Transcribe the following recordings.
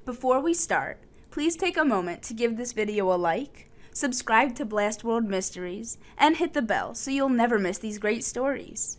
Before we start, please take a moment to give this video a like, subscribe to Blast World Mysteries, and hit the bell so you'll never miss these great stories.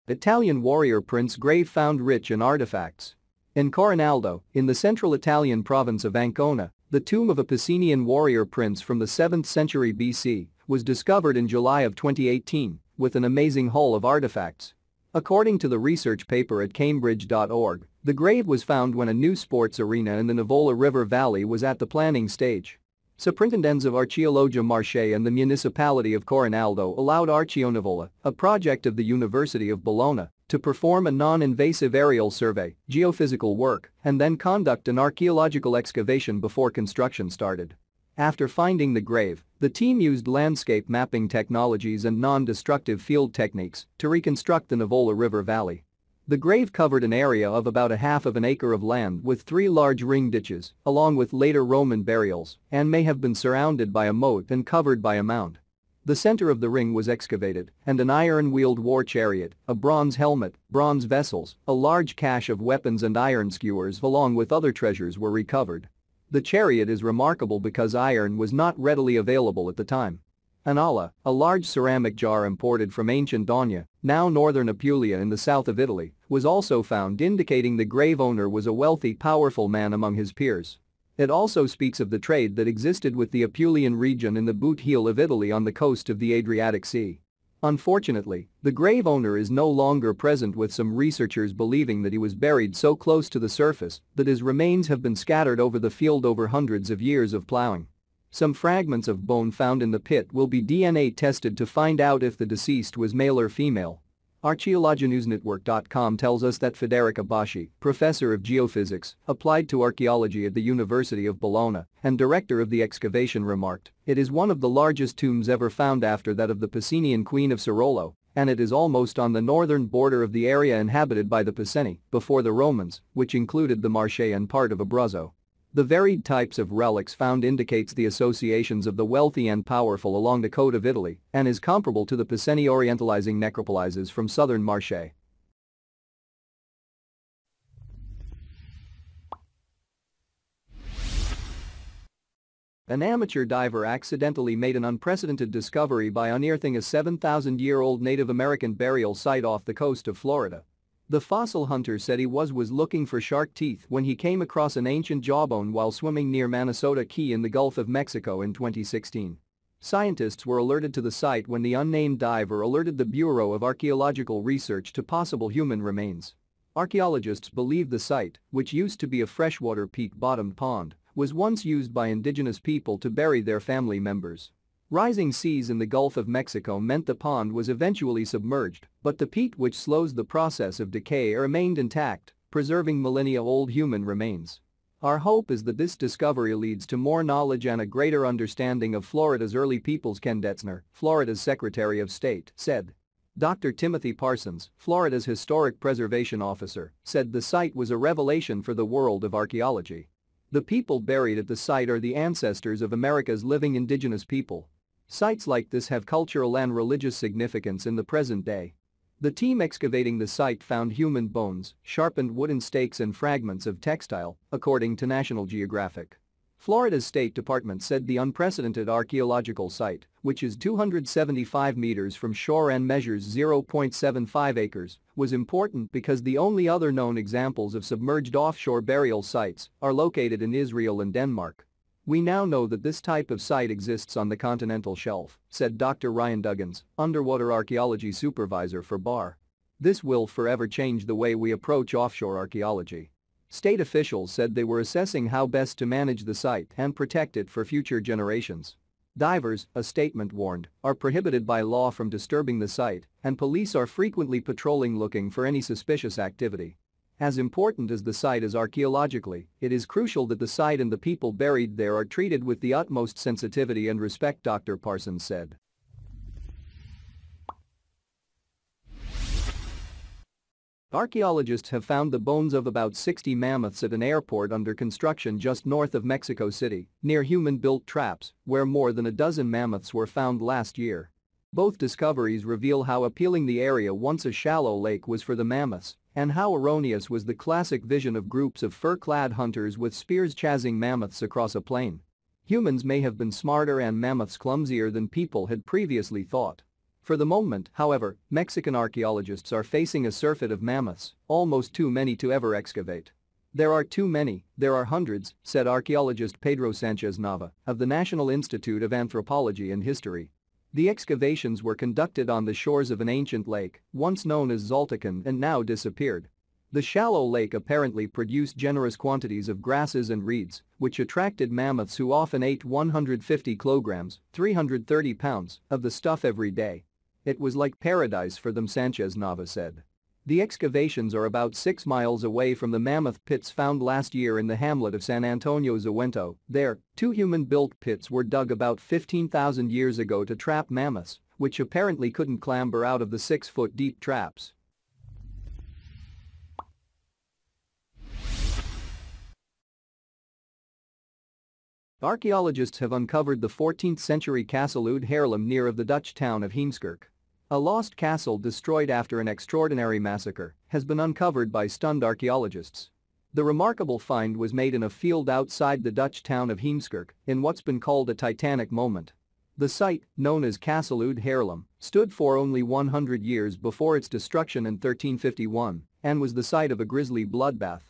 Italian warrior prince grave found rich in artifacts. In Corinaldo, in the central Italian province of Ancona, the tomb of a Picenian warrior prince from the 7th century BC was discovered in July of 2018 with an amazing haul of artifacts. According to the research paper at Cambridge.org, the grave was found when a new sports arena in the Nivola River Valley was at the planning stage. Superintendents of Archaeologia Marche and the municipality of Corinaldo allowed Archeonivola, a project of the University of Bologna, to perform a non-invasive aerial survey, geophysical work, and then conduct an archaeological excavation before construction started. After finding the grave, the team used landscape mapping technologies and non-destructive field techniques to reconstruct the Nivola River Valley. The grave covered an area of about a half of an acre of land with 3 large ring ditches, along with later Roman burials, and may have been surrounded by a moat and covered by a mound. The center of the ring was excavated, and an iron-wheeled war chariot, a bronze helmet, bronze vessels, a large cache of weapons and iron skewers along with other treasures were recovered. The chariot is remarkable because iron was not readily available at the time. An olla, a large ceramic jar imported from ancient Donia, now northern Apulia in the south of Italy, was also found, indicating the grave owner was a wealthy, powerful man among his peers. It also speaks of the trade that existed with the Apulian region in the boot heel of Italy on the coast of the Adriatic Sea. Unfortunately, the grave owner is no longer present, with some researchers believing that he was buried so close to the surface that his remains have been scattered over the field over hundreds of years of plowing. Some fragments of bone found in the pit will be DNA tested to find out if the deceased was male or female. ArchaeologyNewsNetwork.com tells us that Federica Boschi, professor of geophysics, applied to archaeology at the University of Bologna, and director of the excavation, remarked, "It is one of the largest tombs ever found after that of the Picenian queen of Cerolo, and it is almost on the northern border of the area inhabited by the Piceni before the Romans, which included the Marche and part of Abruzzo." The varied types of relics found indicates the associations of the wealthy and powerful along the coast of Italy and is comparable to the Piceni orientalizing necropolises from southern Marche. An amateur diver accidentally made an unprecedented discovery by unearthing a 7,000-year-old Native American burial site off the coast of Florida. The fossil hunter said he was looking for shark teeth when he came across an ancient jawbone while swimming near Manasota Key in the Gulf of Mexico in 2016. Scientists were alerted to the site when the unnamed diver alerted the Bureau of Archaeological Research to possible human remains. Archaeologists believe the site, which used to be a freshwater peat-bottomed pond, was once used by indigenous people to bury their family members. Rising seas in the Gulf of Mexico meant the pond was eventually submerged, but the peat, which slows the process of decay, remained intact, preserving millennia-old human remains. Our hope is that this discovery leads to more knowledge and a greater understanding of Florida's early peoples, Ken Detzner, Florida's Secretary of State, said. Dr. Timothy Parsons, Florida's Historic Preservation Officer, said the site was a revelation for the world of archaeology. The people buried at the site are the ancestors of America's living indigenous people. Sites like this have cultural and religious significance in the present day. The team excavating the site found human bones, sharpened wooden stakes and fragments of textile, according to National Geographic. Florida's State Department said the unprecedented archaeological site, which is 275 meters from shore and measures 0.75 acres, was important because the only other known examples of submerged offshore burial sites are located in Israel and Denmark. "We now know that this type of site exists on the continental shelf," said Dr. Ryan Duggins, underwater archaeology supervisor for BAR. "This will forever change the way we approach offshore archaeology." State officials said they were assessing how best to manage the site and protect it for future generations. Divers, a statement warned, are prohibited by law from disturbing the site, and police are frequently patrolling looking for any suspicious activity. As important as the site is archaeologically, it is crucial that the site and the people buried there are treated with the utmost sensitivity and respect, Dr. Parsons said. Archaeologists have found the bones of about 60 mammoths at an airport under construction just north of Mexico City, near human-built traps, where more than a dozen mammoths were found last year. Both discoveries reveal how appealing the area once a shallow lake was for the mammoths and how erroneous was the classic vision of groups of fur-clad hunters with spears chasing mammoths across a plain. Humans may have been smarter and mammoths clumsier than people had previously thought. For the moment, however, Mexican archaeologists are facing a surfeit of mammoths, almost too many to ever excavate. There are too many, there are hundreds, said archaeologist Pedro Sanchez Nava of the National Institute of Anthropology and History. The excavations were conducted on the shores of an ancient lake, once known as Zoltacan and now disappeared. The shallow lake apparently produced generous quantities of grasses and reeds, which attracted mammoths who often ate 150 kilograms, 330 pounds, of the stuff every day. It was like paradise for them, Sanchez Nava said. The excavations are about 6 miles away from the mammoth pits found last year in the hamlet of San Antonio Zuento. There, 2 human-built pits were dug about 15,000 years ago to trap mammoths, which apparently couldn't clamber out of the 6-foot-deep traps. Archaeologists have uncovered the 14th-century castle Oud Haarlem near of the Dutch town of Heemskerk. A lost castle destroyed after an extraordinary massacre has been uncovered by stunned archaeologists. The remarkable find was made in a field outside the Dutch town of Heemskerk in what's been called a titanic moment. The site, known as Castle Oud Haarlem, stood for only 100 years before its destruction in 1351 and was the site of a grisly bloodbath.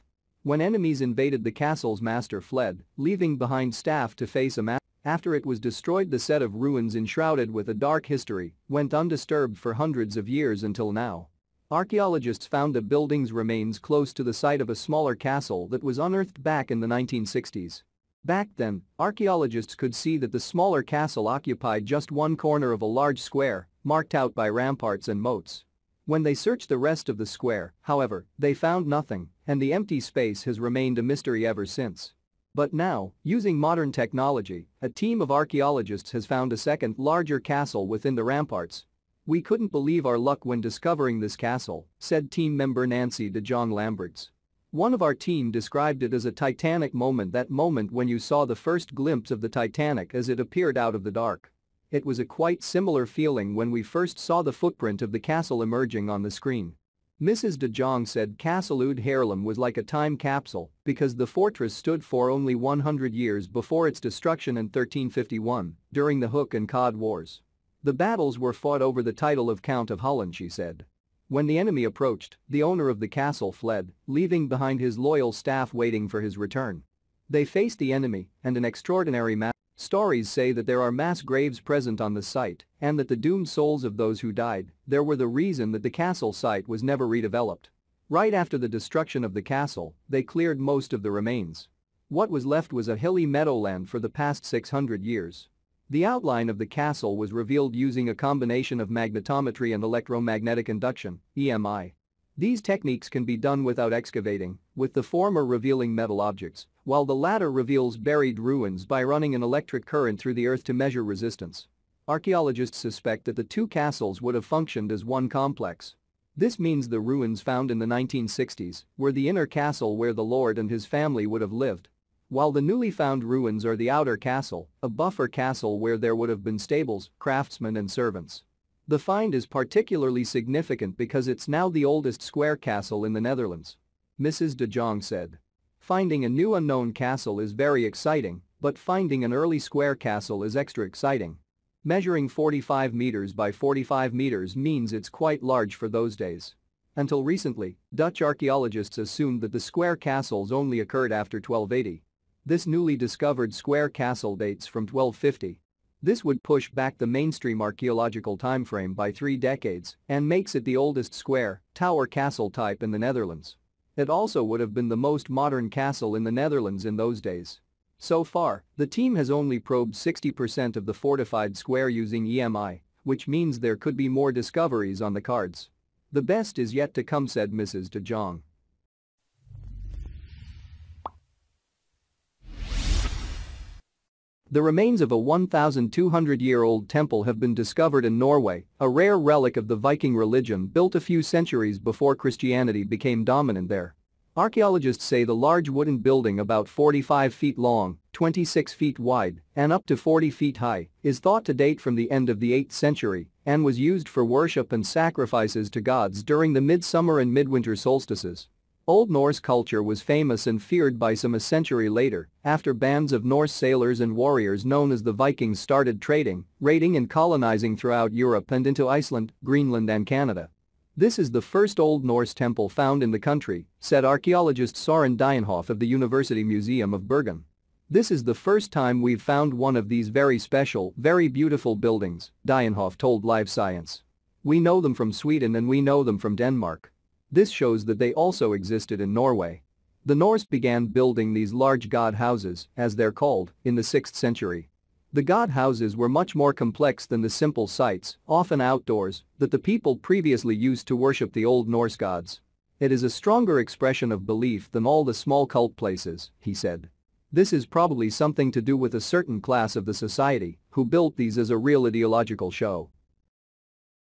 When enemies invaded the castle's master fled, leaving behind staff to face a massacre. After it was destroyed, the set of ruins enshrouded with a dark history went undisturbed for hundreds of years until now. Archaeologists found the building's remains close to the site of a smaller castle that was unearthed back in the 1960s. Back then, archaeologists could see that the smaller castle occupied just one corner of a large square, marked out by ramparts and moats. When they searched the rest of the square, however, they found nothing, and the empty space has remained a mystery ever since. But now, using modern technology, a team of archaeologists has found a second, larger castle within the ramparts. "We couldn't believe our luck when discovering this castle," said team member Nancy de Jong Lamberts. "One of our team described it as a titanic moment, that moment when you saw the first glimpse of the Titanic as it appeared out of the dark. It was a quite similar feeling when we first saw the footprint of the castle emerging on the screen." Mrs. de Jong said Castle Oud Haarlem was like a time capsule because the fortress stood for only 100 years before its destruction in 1351 during the Hook and Cod Wars. "The battles were fought over the title of Count of Holland," she said. "When the enemy approached, the owner of the castle fled, leaving behind his loyal staff waiting for his return. They faced the enemy and an extraordinary massacre. Stories say that there are mass graves present on the site and that the doomed souls of those who died there were the reason that the castle site was never redeveloped. Right after the destruction of the castle, they cleared most of the remains. What was left was a hilly meadowland for the past 600 years. The outline of the castle was revealed using a combination of magnetometry and electromagnetic induction, EMI. These techniques can be done without excavating, with the former revealing metal objects, while the latter reveals buried ruins by running an electric current through the earth to measure resistance. Archaeologists suspect that the two castles would have functioned as one complex. This means the ruins found in the 1960s were the inner castle where the lord and his family would have lived, while the newly found ruins are the outer castle, a buffer castle where there would have been stables, craftsmen and servants. The find is particularly significant because it's now the oldest square castle in the Netherlands. Mrs. de Jong said. "Finding a new unknown castle is very exciting, but finding an early square castle is extra exciting. Measuring 45 meters by 45 meters means it's quite large for those days. Until recently, Dutch archaeologists assumed that the square castles only occurred after 1280. This newly discovered square castle dates from 1250. This would push back the mainstream archaeological timeframe by 3 decades and makes it the oldest square, tower castle type in the Netherlands. It also would have been the most modern castle in the Netherlands in those days. So far, the team has only probed 60% of the fortified square using EMI, which means there could be more discoveries on the cards. The best is yet to come, said Mrs. de Jong. The remains of a 1,200-year-old temple have been discovered in Norway, a rare relic of the Viking religion built a few centuries before Christianity became dominant there. Archaeologists say the large wooden building about 45 feet long, 26 feet wide, and up to 40 feet high is thought to date from the end of the 8th century and was used for worship and sacrifices to gods during the midsummer and midwinter solstices. Old Norse culture was famous and feared by some a century later after bands of Norse sailors and warriors known as the Vikings started trading, raiding and colonizing throughout Europe and into Iceland, Greenland and Canada. This is the first Old Norse temple found in the country, said archaeologist Søren Dienhoff of the University Museum of Bergen. This is the first time we've found one of these very special, very beautiful buildings, Dienhoff told Live Science. We know them from Sweden and we know them from Denmark. This shows that they also existed in Norway. The Norse began building these large god houses, as they're called, in the 6th century. The god houses were much more complex than the simple sites, often outdoors, that the people previously used to worship the Old Norse gods. It is a stronger expression of belief than all the small cult places, he said. This is probably something to do with a certain class of the society who built these as a real ideological show.